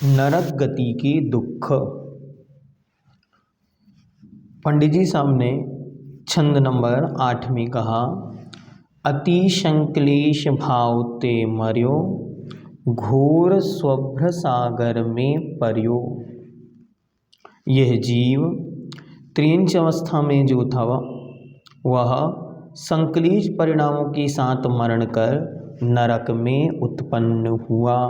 नरक गति के दुख। पंडित जी साहब ने छंद नंबर 8 में कहा, अति संक्लेश भाव ते मर्यो, घोर स्वभ्र सागर में पर्यो। यह जीव त्रियंच अवस्था में जो था वह संक्लेश परिणामों के साथ मरण कर नरक में उत्पन्न हुआ।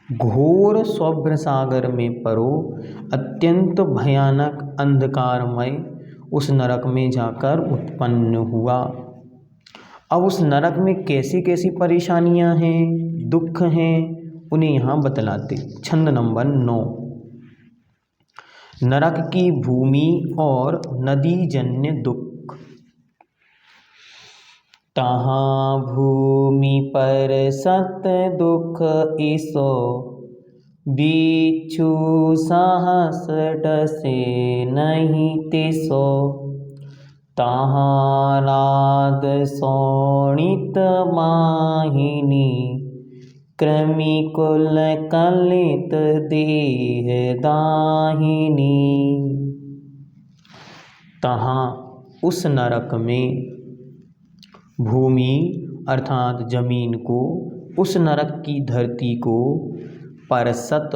घोर स्वभ्र सागर में परो, अत्यंत भयानक अंधकारमय उस नरक में जाकर उत्पन्न हुआ। अब उस नरक में कैसी कैसी परेशानियां हैं, दुख हैं, उन्हें यहाँ बतलाते। छंद नंबर 9। नरक की भूमि और नदी जन्य दुख। तहाँ भूमि पर सत दुख इसो, बिच्छू साहस डसे नहीं तिसो। तहाँ राध शोणित माहिनी, कृमि कुल कलित देह दाहिनी। तहाँ उस नरक में भूमि अर्थात जमीन को, उस नरक की धरती को परसत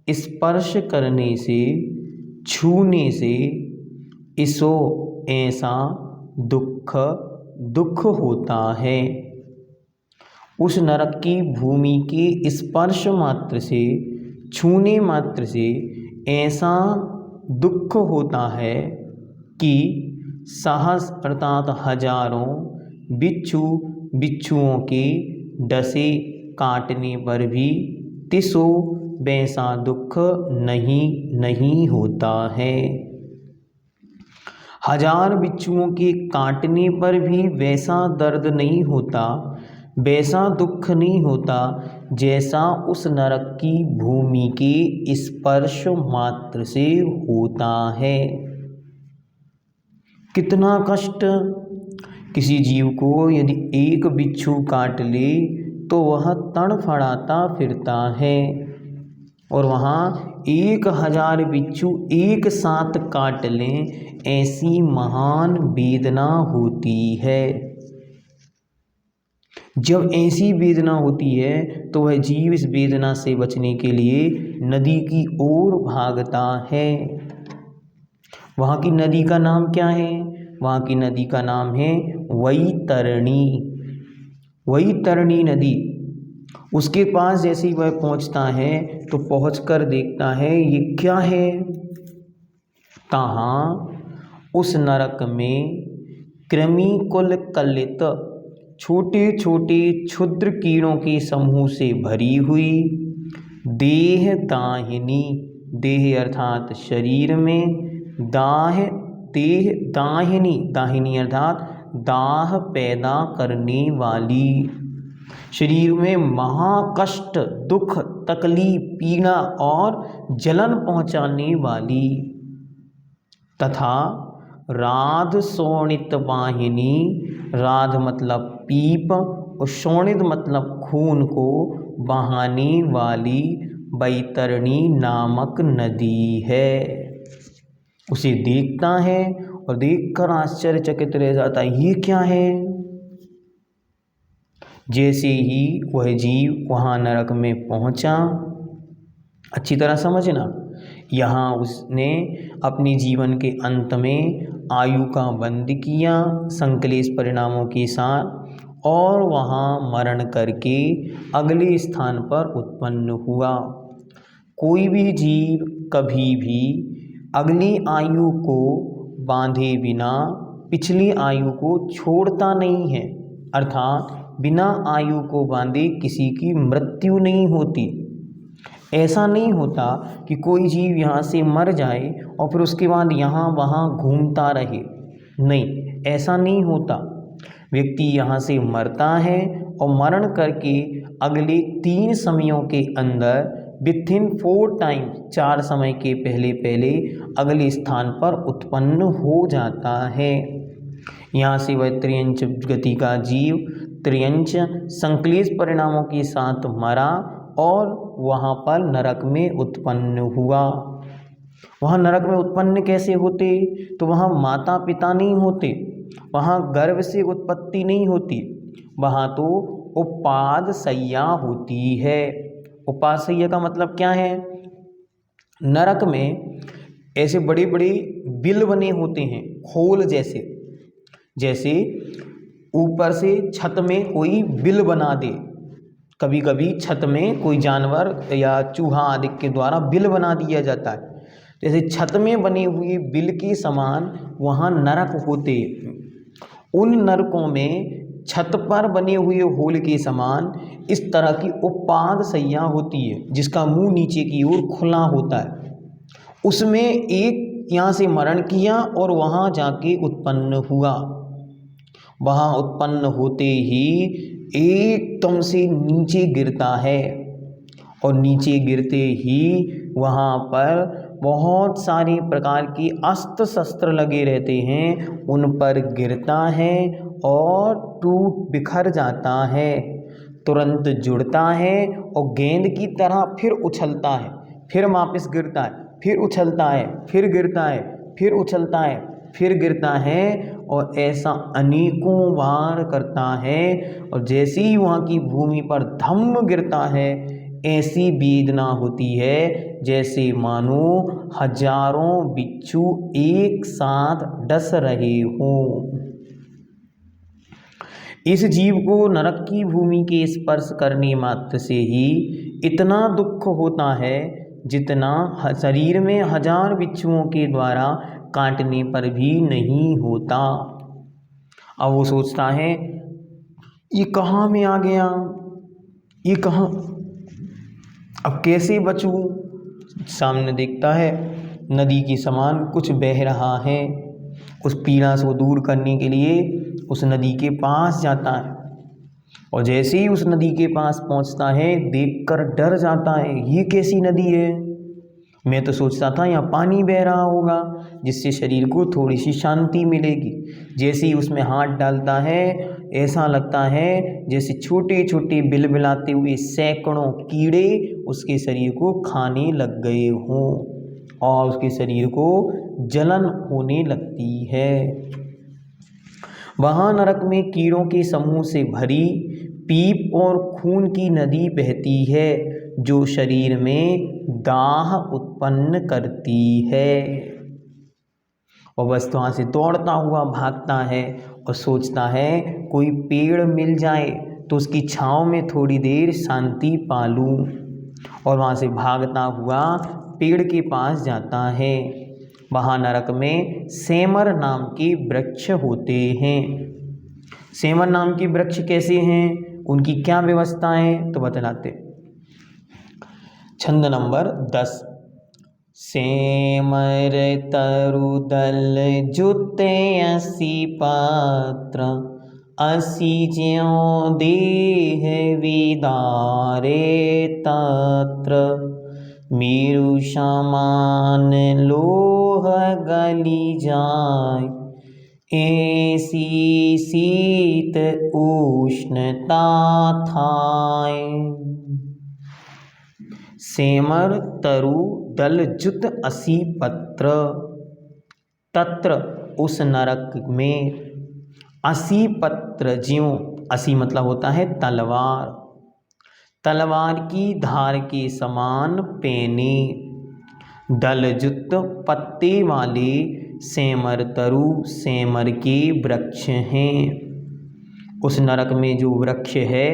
स्पर्श करने से, छूने से, इसो ऐसा दुख होता है। उस नरक की भूमि के स्पर्श मात्र से, छूने मात्र से ऐसा दुख होता है कि सहस्र अर्थात हजारों बिच्छुओं के डसे काटने पर भी तिसो वैसा दुख नहीं होता है। हजार बिच्छुओं के काटने पर भी वैसा दर्द नहीं होता, वैसा दुख नहीं होता जैसा उस नरक की भूमि के स्पर्श मात्र से होता है। कितना कष्ट! किसी जीव को यदि एक बिच्छू काट ले तो वह तड़फड़ाता फिरता है, और वहाँ 1000 बिच्छू एक साथ काट लें ऐसी महान वेदना होती है। जब ऐसी वेदना होती है तो वह जीव इस वेदना से बचने के लिए नदी की ओर भागता है। वहाँ की नदी का नाम क्या है? वहाँ की नदी का नाम है वैतरणी। वैतरणी नदी। उसके पास जैसे ही वह पहुँचता है तो पहुँचकर देखता है ये क्या है। तहाँ उस नरक में कृमि कुल कलित छोटे छोटे क्षुद्र कीड़ों के समूह से भरी हुई देह दाहिनी, देह अर्थात शरीर में, देह दाहिनी, दाहिनी अर्थात दाह पैदा करने वाली, शरीर में महाकष्ट, दुख, तकलीफ, पीड़ा और जलन पहुंचाने वाली, तथा राध शोणित वाहिनी, राध मतलब पीप और शोणित मतलब खून को बहाने वाली वैतरणी नामक नदी है। उसे देखता है और देखकर आश्चर्यचकित रह जाता है, ये क्या है। जैसे ही वह जीव वहाँ नरक में पहुँचा, अच्छी तरह समझना, यहाँ उसने अपने जीवन के अंत में आयु का बंद किया संक्लेश परिणामों के साथ, और वहाँ मरण करके अगले स्थान पर उत्पन्न हुआ। कोई भी जीव कभी भी अगली आयु को बांधे बिना पिछली आयु को छोड़ता नहीं है, अर्थात बिना आयु को बांधे किसी की मृत्यु नहीं होती। ऐसा नहीं होता कि कोई जीव यहाँ से मर जाए और फिर उसके बाद यहाँ वहाँ घूमता रहे, नहीं, ऐसा नहीं होता। व्यक्ति यहाँ से मरता है और मरण करके अगले 3 समयों के अंदर विथिन 4 टाइम, 4 समय के पहले पहले अगले स्थान पर उत्पन्न हो जाता है। यहाँ से वह त्रियंच गति का जीव त्रियंच संक्लेश परिणामों के साथ मरा और वहाँ पर नरक में उत्पन्न हुआ। वहाँ नरक में उत्पन्न कैसे होते? तो वहाँ माता पिता नहीं होते, वहाँ गर्भ से उत्पत्ति नहीं होती, वहाँ तो उपाद सैया होती है। उपाद सैया का मतलब क्या है? नरक में ऐसे बड़े बड़े बिल बने होते हैं, खोल जैसे, जैसे ऊपर से छत में कोई बिल बना दे, कभी कभी छत में कोई जानवर या चूहा आदि के द्वारा बिल बना दिया जाता है, जैसे छत में बने हुए बिल के समान वहाँ नरक होते। उन नरकों में छत पर बने हुए होल के समान इस तरह की उपाद सैया होती है, जिसका मुंह नीचे की ओर खुला होता है। उसमें एक यहाँ से मरण किया और वहाँ जाके उत्पन्न हुआ। वहाँ उत्पन्न होते ही एकदम से नीचे गिरता है, और नीचे गिरते ही वहाँ पर बहुत सारे प्रकार के अस्त्र शस्त्र लगे रहते हैं, उन पर गिरता है और टूट बिखर जाता है, तुरंत जुड़ता है और गेंद की तरह फिर उछलता है, फिर वापस गिरता है, फिर उछलता है, फिर गिरता है, फिर उछलता है, फिर गिरता है, और ऐसा अनेकों बार करता है। और जैसे ही वहाँ की भूमि पर धम्म गिरता है, ऐसी वेदना होती है जैसे मानो हजारों बिच्छू एक साथ डस रहे हों। इस जीव को नरक की भूमि के स्पर्श करने मात्र से ही इतना दुख होता है जितना शरीर में हजार बिच्छुओं के द्वारा काटने पर भी नहीं होता। अब वो सोचता है, ये कहाँ में आ गया, ये कहाँ, अब कैसे बचूं? सामने देखता है नदी के समान कुछ बह रहा है। उस पीड़ा से दूर करने के लिए उस नदी के पास जाता है, और जैसे ही उस नदी के पास पहुंचता है, देखकर डर जाता है, ये कैसी नदी है? मैं तो सोचता था यहाँ पानी बह रहा होगा जिससे शरीर को थोड़ी सी शांति मिलेगी। जैसे ही उसमें हाथ डालता है, ऐसा लगता है जैसे छोटे छोटे बिलबिलाते हुए सैकड़ों कीड़े उसके शरीर को खाने लग गए हों, और उसके शरीर को जलन होने लगती है। वहाँ नरक में कीड़ों के समूह से भरी पीप और खून की नदी बहती है, जो शरीर में दाह उत्पन्न करती है। और बस वहाँ से दौड़ता हुआ भागता है और सोचता है कोई पेड़ मिल जाए तो उसकी छाँव में थोड़ी देर शांति पा लूँ, और वहाँ से भागता हुआ पेड़ के पास जाता है। वहाँ नरक में सेमर नाम के वृक्ष होते हैं। सेमर नाम के वृक्ष कैसे हैं, उनकी क्या व्यवस्था है, तो बतलाते। छंद नंबर 10। सेमर तरुदल जुते असी पात्र, असी ज्यों देह विदारे तत्र, मेरु समान लोह गली जाय, ऐसी शीत उष्णता थाय। सेमर तरु दल जुत असी पत्र, तत्र उस नरक में असी पत्र ज्यों, असी मतलब होता है तलवार, तलवार की धार के समान पेने, दलजुत पत्ते वाले सेमर तरु सेमर के वृक्ष हैं। उस नरक में जो वृक्ष है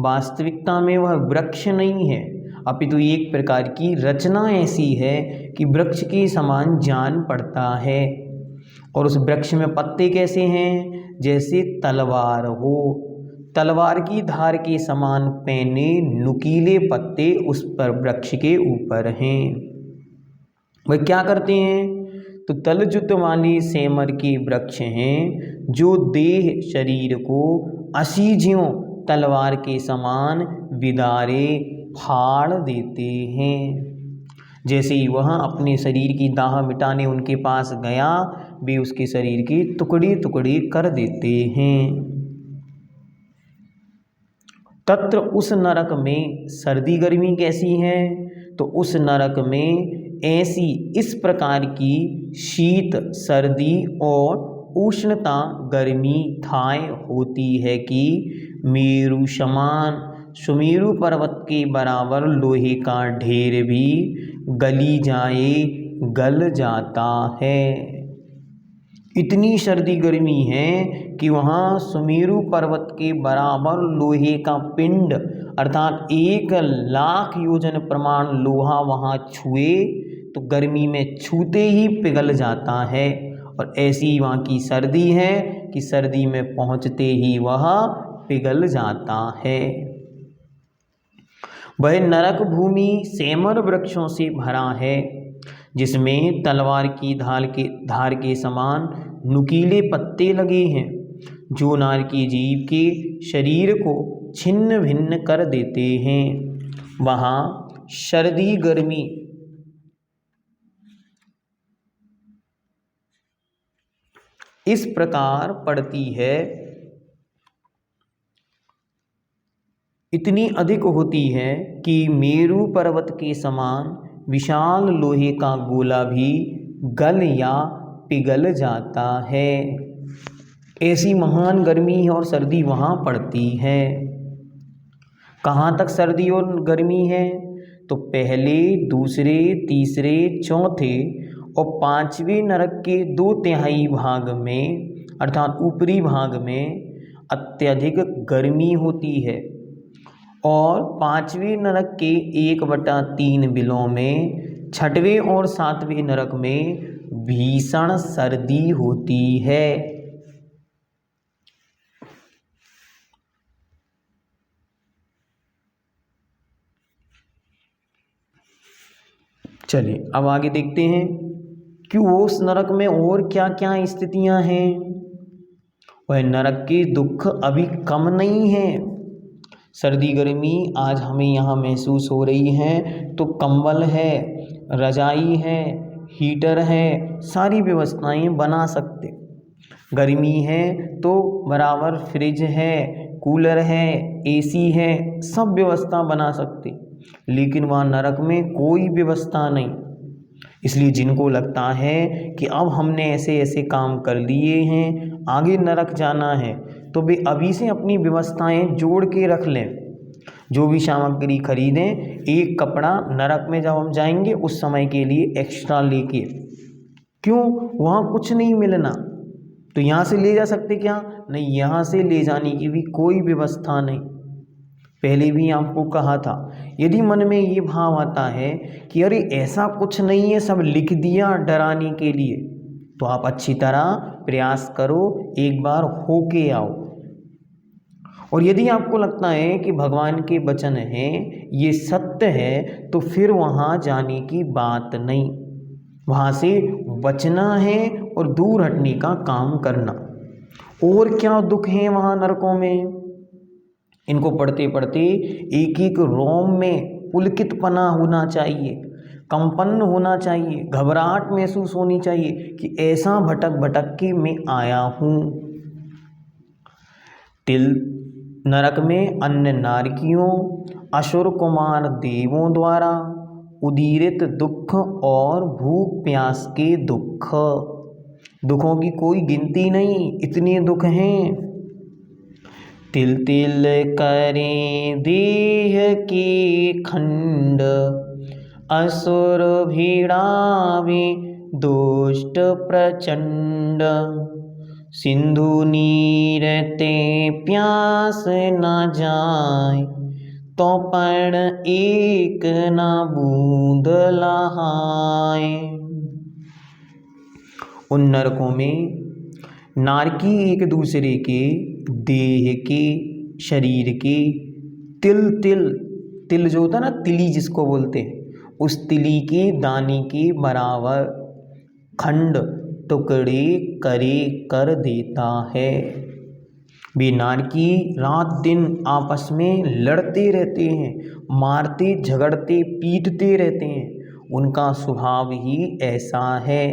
वास्तविकता में वह वृक्ष नहीं है, अपितु एक प्रकार की रचना ऐसी है कि वृक्ष के समान जान पड़ता है। और उस वृक्ष में पत्ते कैसे हैं, जैसे तलवार हो, तलवार की धार के समान पैने नुकीले पत्ते उस पर वृक्ष के ऊपर हैं। वह क्या करते हैं, तो तलजुत वाले सेमर के वृक्ष हैं जो देह शरीर को असीज्यों तलवार के समान विदारे फाड़ देते हैं। जैसे ही वह अपने शरीर की दाह मिटाने उनके पास गया, वे उसके शरीर की टुकड़ी टुकड़ी कर देते हैं। तत्र उस नरक में सर्दी गर्मी कैसी है, तो उस नरक में ऐसी इस प्रकार की शीत सर्दी और उष्णता गर्मी थाय होती है कि मेरु समान सुमेरु पर्वत के बराबर लोहे का ढेर भी गली जाए गल जाता है। इतनी सर्दी गर्मी है कि वहाँ सुमेरु पर्वत के बराबर लोहे का पिंड अर्थात 1,00,000 योजन प्रमाण लोहा वहाँ छुए तो गर्मी में छूते ही पिघल जाता है। और ऐसी वहाँ की सर्दी है कि सर्दी में पहुँचते ही वह पिघल जाता है। वह नरक भूमि सेमर वृक्षों से भरा है, जिसमें तलवार की धार के समान नुकीले पत्ते लगे हैं, जो नर के जीव के शरीर को छिन्न भिन्न कर देते हैं। वहाँ सर्दी गर्मी इस प्रकार पड़ती है, इतनी अधिक होती है कि मेरु पर्वत के समान विशाल लोहे का गोला भी गल या पिघल जाता है। ऐसी महान गर्मी और सर्दी वहाँ पड़ती है। कहाँ तक सर्दी और गर्मी है, तो पहले दूसरे तीसरे चौथे और पांचवें नरक के 2/3 भाग में अर्थात ऊपरी भाग में अत्यधिक गर्मी होती है और 5वें नरक के 1/3 बिलों में 6वें और 7वें नरक में भीषण सर्दी होती है। चलिए अब आगे देखते हैं कि उस नरक में और क्या क्या स्थितियां हैं। वह नरक के दुख अभी कम नहीं है। सर्दी गर्मी आज हमें यहाँ महसूस हो रही है तो कंबल है, रजाई है, हीटर है, सारी व्यवस्थाएं बना सकते। गर्मी है तो बराबर फ्रिज है, कूलर है, एसी है, सब व्यवस्था बना सकते। लेकिन वहाँ नरक में कोई व्यवस्था नहीं। इसलिए जिनको लगता है कि अब हमने ऐसे ऐसे काम कर लिए हैं, आगे नरक जाना है, तो वे अभी से अपनी व्यवस्थाएं जोड़ के रख लें। जो भी सामग्री खरीदें, एक कपड़ा नरक में जब हम जाएंगे उस समय के लिए एक्स्ट्रा लेके, क्यों, वहाँ कुछ नहीं मिलना तो यहाँ से ले जा सकते क्या, नहीं, यहाँ से ले जाने की भी कोई व्यवस्था नहीं। पहले भी आपको कहा था, यदि मन में ये भाव आता है कि अरे ऐसा कुछ नहीं है, सब लिख दिया डराने के लिए, तो आप अच्छी तरह प्रयास करो, एक बार होके आओ। और यदि आपको लगता है कि भगवान के वचन हैं, ये सत्य है, तो फिर वहाँ जाने की बात नहीं, वहाँ से बचना है और दूर हटने का काम करना। और क्या दुख हैं वहाँ नरकों में, इनको पढ़ते पढ़ते एक एक रोम में पुलकितपना होना चाहिए, कंपन होना चाहिए, घबराहट महसूस होनी चाहिए कि ऐसा भटक भटक के मैं आया हूँ। तिल नरक में अन्य नारकियों, असुर कुमार देवों द्वारा उदीरित दुख और भूख प्यास के दुख, दुखों की कोई गिनती नहीं, इतने दुख हैं। तिल तिल करें देह के खंड, असुर भिड़ावे दुष्ट प्रचंड, सिंधु नीर ते प्यास न जाए, तो पण एक न बूंद लहाए। उन नरकों में नारकी एक दूसरे के देह के, शरीर के तिल तिल, तिल जो होता है ना, तिली जिसको बोलते हैं, उस तिली के दाने के बराबर खंड टुकड़े करे कर देता है। वे नारकी रात दिन आपस में लड़ते रहते हैं, मारते झगड़ते पीटते रहते हैं, उनका स्वभाव ही ऐसा है।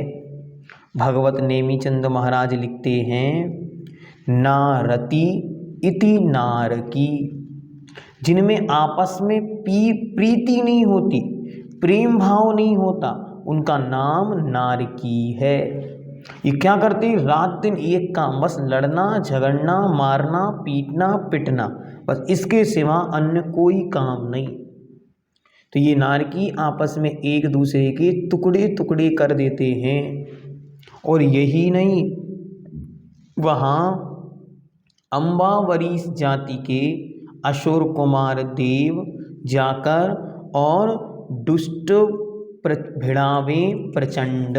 भगवत नेमीचंद महाराज लिखते हैं, नारति इति नारकी, जिनमें आपस में प्रीति नहीं होती, प्रेम भाव नहीं होता, उनका नाम नारकी है। ये क्या करते, रात दिन एक काम, बस लड़ना झगड़ना, मारना पीटना पिटना, बस इसके सिवा अन्य कोई काम नहीं। तो ये नारकी आपस में एक दूसरे के टुकड़े टुकड़े कर देते हैं। और यही नहीं, वहाँ अम्बावरीश जाति के असुर कुमार देव जाकर और दुष्ट भिड़ावे प्रचंड,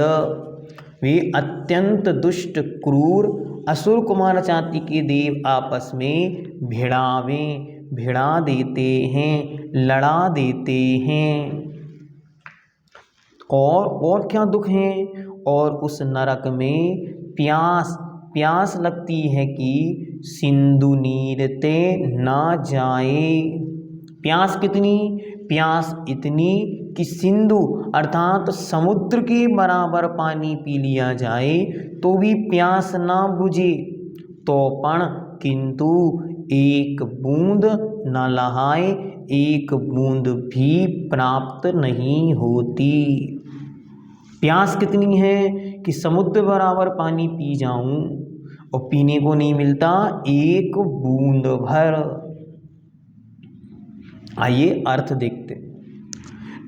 वे अत्यंत दुष्ट क्रूर असुर कुमार जाति के देव आपस में भिड़ा देते हैं, लड़ा देते हैं। और क्या दुख है, और उस नरक में प्यास लगती है कि सिंधु नीर ते ना जाए। प्यास कितनी, प्यास इतनी कि सिंधु अर्थात समुद्र के बराबर पानी पी लिया जाए तो भी प्यास ना बुझे, तो पण किंतु एक बूंद न लहाए, एक बूंद भी प्राप्त नहीं होती। प्यास कितनी है कि समुद्र बराबर पानी पी जाऊं और पीने को नहीं मिलता एक बूंद भर। आइए अर्थ देखते।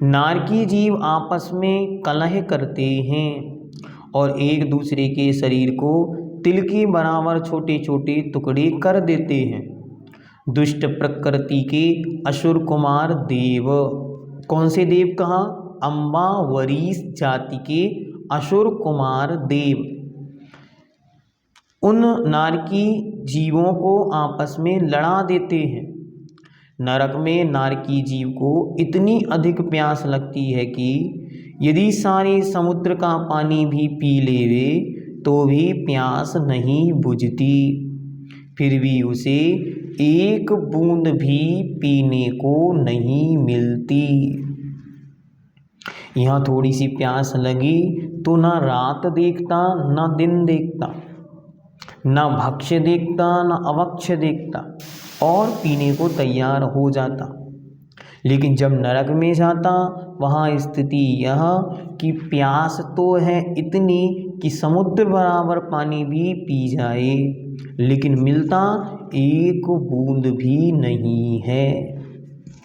नारकी जीव आपस में कलह करते हैं और एक दूसरे के शरीर को तिल के बराबर छोटे छोटे टुकड़े कर देते हैं। दुष्ट प्रकृति के असुर कुमार देव, कौन से देव कहा, अम्बावरीश जाति के असुर कुमार देव, उन नारकी जीवों को आपस में लड़ा देते हैं। नरक में नारकी जीव को इतनी अधिक प्यास लगती है कि यदि सारे समुद्र का पानी भी पी लेवे तो भी प्यास नहीं बुझती, फिर भी उसे एक बूंद भी पीने को नहीं मिलती। यहाँ थोड़ी सी प्यास लगी तो ना रात देखता ना दिन देखता, ना भक्ष्य देखता ना अभक्ष्य देखता और पीने को तैयार हो जाता। लेकिन जब नरक में जाता वहाँ स्थिति यह कि प्यास तो है इतनी कि समुद्र बराबर पानी भी पी जाए, लेकिन मिलता एक बूंद भी नहीं है।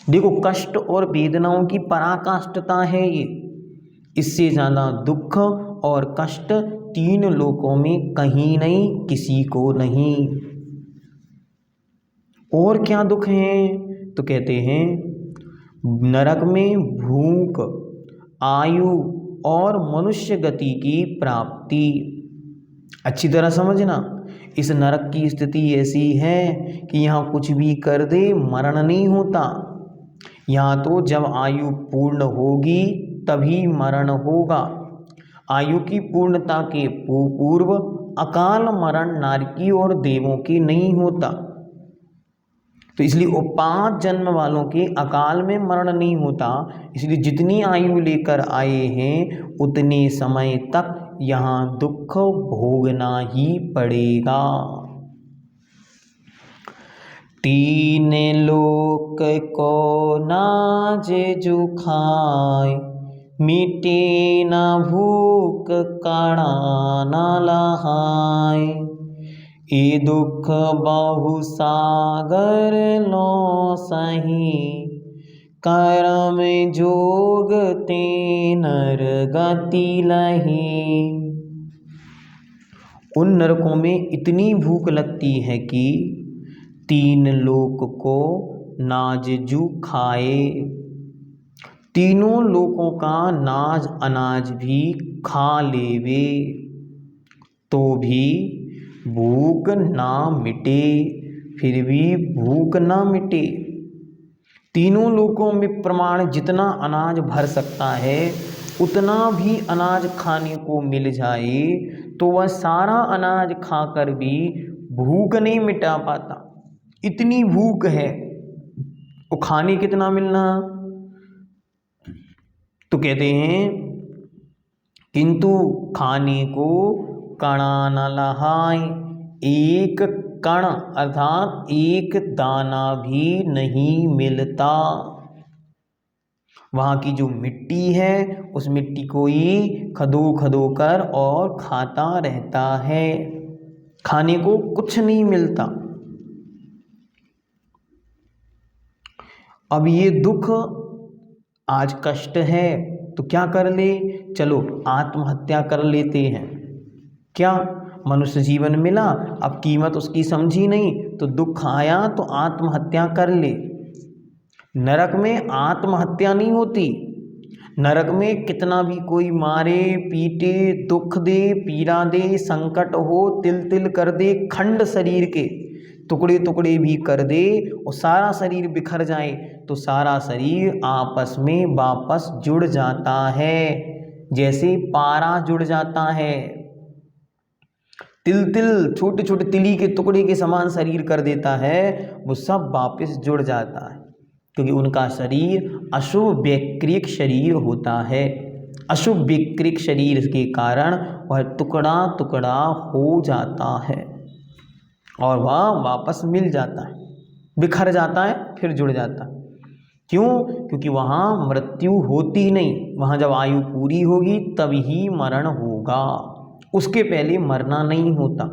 देखो कष्ट और वेदनाओं की पराकाष्ठता है ये। इससे ज़्यादा दुख और कष्ट तीन लोकों में कहीं नहीं, किसी को नहीं। और क्या दुख है, तो कहते हैं नरक में भूख, आयु और मनुष्य गति की प्राप्ति। अच्छी तरह समझना, इस नरक की स्थिति ऐसी है कि यहाँ कुछ भी कर दे मरण नहीं होता। यहाँ तो जब आयु पूर्ण होगी तभी मरण होगा। आयु की पूर्णता के पूर्व अकाल मरण नारकी और देवों के नहीं होता। तो इसलिए वो 5 जन्म वालों के अकाल में मरण नहीं होता। इसलिए जितनी आयु लेकर आए हैं उतने समय तक यहाँ दुख भोगना ही पड़ेगा। 3 लोक को नाज जो खाए, मिटे न भूख कणा न लहाय। ए दुख बहु सागर लो सही, कर्म जोग ते नर गति लही। उन नरकों में इतनी भूख लगती है कि 3 लोक को नाजजू खाए, तीनों लोकों का नाज अनाज भी खा लेवे तो भी भूख ना मिटे, फिर भी भूख ना मिटे। तीनों लोकों में प्रमाण जितना अनाज भर सकता है उतना भी अनाज खाने को मिल जाए तो वह सारा अनाज खाकर भी भूख नहीं मिटा पाता। इतनी भूख है, वो खाने कितना मिलना। तो कहते हैं किंतु खाने को कणा न लहाय, एक कण अर्थात एक दाना भी नहीं मिलता। वहाँ की जो मिट्टी है उस मिट्टी को ही खदो खदो कर और खाता रहता है, खाने को कुछ नहीं मिलता। अब ये दुख आज कष्ट है तो क्या कर ले, चलो आत्महत्या कर लेते हैं। क्या मनुष्य जीवन मिला, अब कीमत उसकी समझी नहीं तो दुख आया तो आत्महत्या कर ले। नरक में आत्महत्या नहीं होती, नरक में कितना भी कोई मारे पीटे, दुख दे, पीड़ा दे, संकट हो, तिल तिल कर दे, खंड शरीर के टुकड़े टुकड़े भी कर दे और सारा शरीर बिखर जाए तो सारा शरीर आपस में वापस जुड़ जाता है, जैसे पारा जुड़ जाता है। तिल तिल छोटे छोटे तिली के टुकड़े के समान शरीर कर देता है, वो सब वापस जुड़ जाता है, क्योंकि उनका शरीर अशुभ वैक्रिक शरीर होता है। अशुभ वैक्रिक शरीर के कारण वह टुकड़ा टुकड़ा हो जाता है और वह वापस मिल जाता है, बिखर जाता है फिर जुड़ जाता है। क्यों? क्योंकि वहाँ मृत्यु होती नहीं, वहाँ जब आयु पूरी होगी तभी मरण होगा, उसके पहले मरना नहीं होता।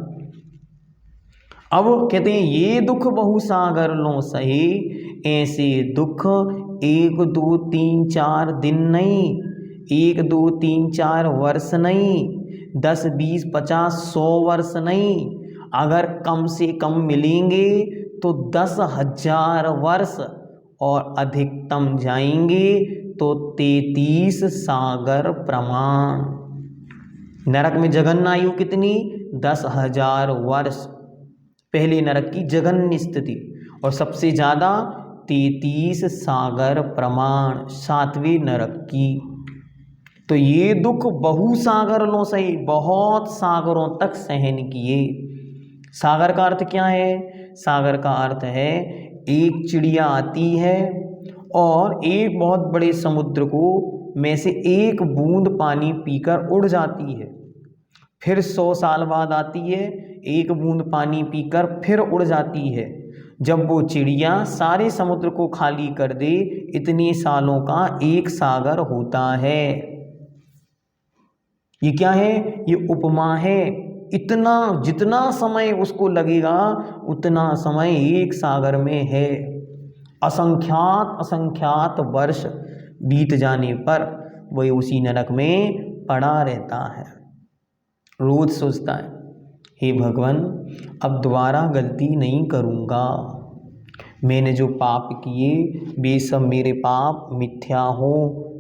अब कहते हैं ये दुख बहु सागर लो सहे, ऐसे दुख 1 2 3 4 दिन नहीं, 1 2 3 4 वर्ष नहीं, 10 20 50 100 वर्ष नहीं, अगर कम से कम मिलेंगे तो 10,000 वर्ष और अधिकतम जाएंगे तो 33 सागर प्रमाण। नरक में जघन्य आयु कितनी? 10,000 वर्ष, पहले नरक की जघन्य स्थिति, और सबसे ज़्यादा 33 सागर प्रमाण 7वें नरक की। तो ये दुख बहु सागर लो सही, बहुत सागरों तक सहन किए। सागर का अर्थ क्या है? सागर का अर्थ है एक चिड़िया आती है और एक बहुत बड़े समुद्र को में से एक बूंद पानी पीकर उड़ जाती है, फिर 100 साल बाद आती है, एक बूंद पानी पीकर फिर उड़ जाती है। जब वो चिड़िया सारे समुद्र को खाली कर दे, इतने सालों का एक सागर होता है। ये क्या है? ये उपमा है। इतना जितना समय उसको लगेगा उतना समय एक सागर में है। असंख्यात असंख्यात वर्ष बीत जाने पर वह उसी नरक में पड़ा रहता है। रोज सोचता है, हे भगवान अब दोबारा गलती नहीं करूँगा, मैंने जो पाप किए वे सब मेरे पाप मिथ्या हो,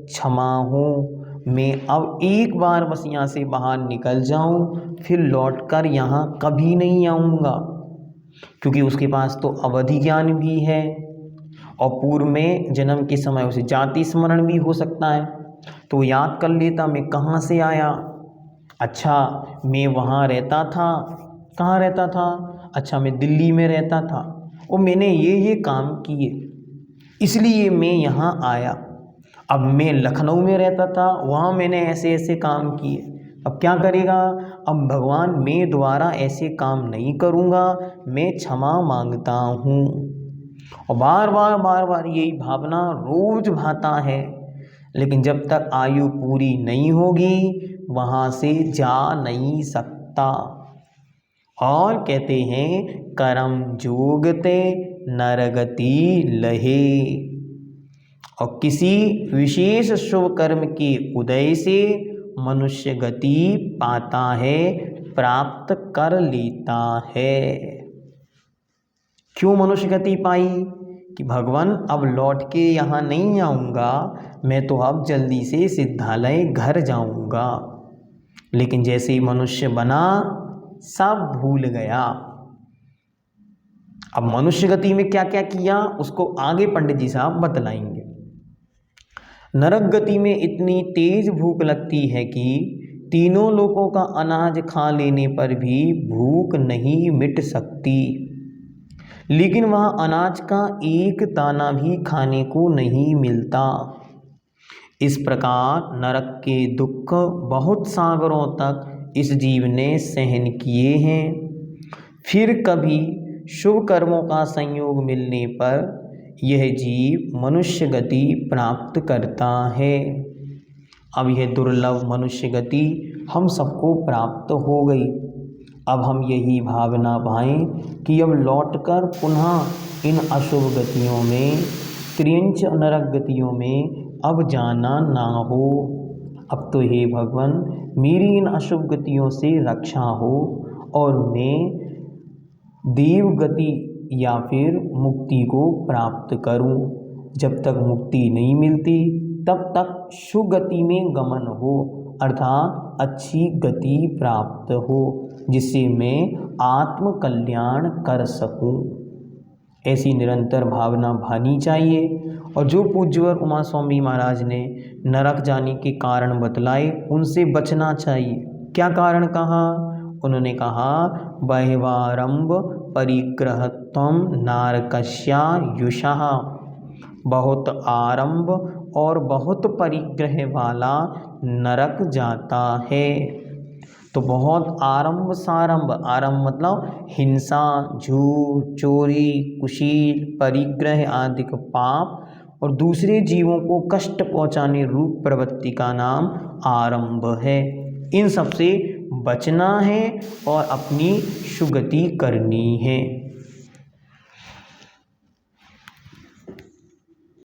क्षमा हो, मैं अब एक बार बस यहाँ से बाहर निकल जाऊँ, फिर लौटकर यहाँ कभी नहीं आऊँगा। क्योंकि उसके पास तो अवधि ज्ञान भी है और पूर्व में जन्म के समय उसे जाति स्मरण भी हो सकता है, तो याद कर लेता मैं कहाँ से आया। अच्छा मैं वहाँ रहता था, कहाँ रहता था? अच्छा मैं दिल्ली में रहता था और मैंने ये काम किए, इसलिए मैं यहाँ आया। अब मैं लखनऊ में रहता था, वहाँ मैंने ऐसे ऐसे काम किए, अब क्या करेगा? अब भगवान मैं दोबारा ऐसे काम नहीं करूँगा, मैं क्षमा मांगता हूँ। और बार बार यही भावना रोज भाता है, लेकिन जब तक आयु पूरी नहीं होगी वहाँ से जा नहीं सकता। और कहते हैं कर्म जोगते नरगति लहे, और किसी विशेष शुभ कर्म के उदय से मनुष्य गति पाता है, प्राप्त कर लेता है। क्यों मनुष्य गति पाई? कि भगवान अब लौट के यहाँ नहीं आऊँगा, मैं तो अब जल्दी से सिद्धालय घर जाऊँगा। लेकिन जैसे ही मनुष्य बना सब भूल गया। अब मनुष्य गति में क्या क्या किया उसको आगे पंडित जी साहब बतलाएंगे। नरक गति में इतनी तेज भूख लगती है कि तीनों लोगों का अनाज खा लेने पर भी भूख नहीं मिट सकती, लेकिन वह अनाज का एक दाना भी खाने को नहीं मिलता। इस प्रकार नरक के दुख बहुत सागरों तक इस जीव ने सहन किए हैं। फिर कभी शुभ कर्मों का संयोग मिलने पर यह जीव मनुष्य गति प्राप्त करता है। अब यह दुर्लभ मनुष्य गति हम सबको प्राप्त हो गई। अब हम यही भावना भाएं कि अब लौटकर पुनः इन अशुभ गतियों में, त्रियंच नरक गतियों में अब जाना ना हो। अब तो हे भगवान मेरी इन अशुभ गतियों से रक्षा हो और मैं देव गति या फिर मुक्ति को प्राप्त करूं। जब तक मुक्ति नहीं मिलती तब तक सुगति में गमन हो, अर्थात अच्छी गति प्राप्त हो, जिससे मैं आत्म कल्याण कर सकूं। ऐसी निरंतर भावना भानी चाहिए। और जो पूज्यवर उमा स्वामी महाराज ने नरक जाने के कारण बतलाए उनसे बचना चाहिए। क्या कारण कहा? उन्होंने कहा बह्वारंभ परिग्रहत्वम नारकस्या युषः, बहुत आरंभ और बहुत परिग्रह वाला नरक जाता है। तो बहुत आरंभ सारंभ, आरंभ मतलब हिंसा, झूठ, चोरी, कुशील, परिग्रह आदि का पाप और दूसरे जीवों को कष्ट पहुंचाने रूप प्रवृत्ति का नाम आरंभ है। इन सब से बचना है और अपनी सुगति करनी है।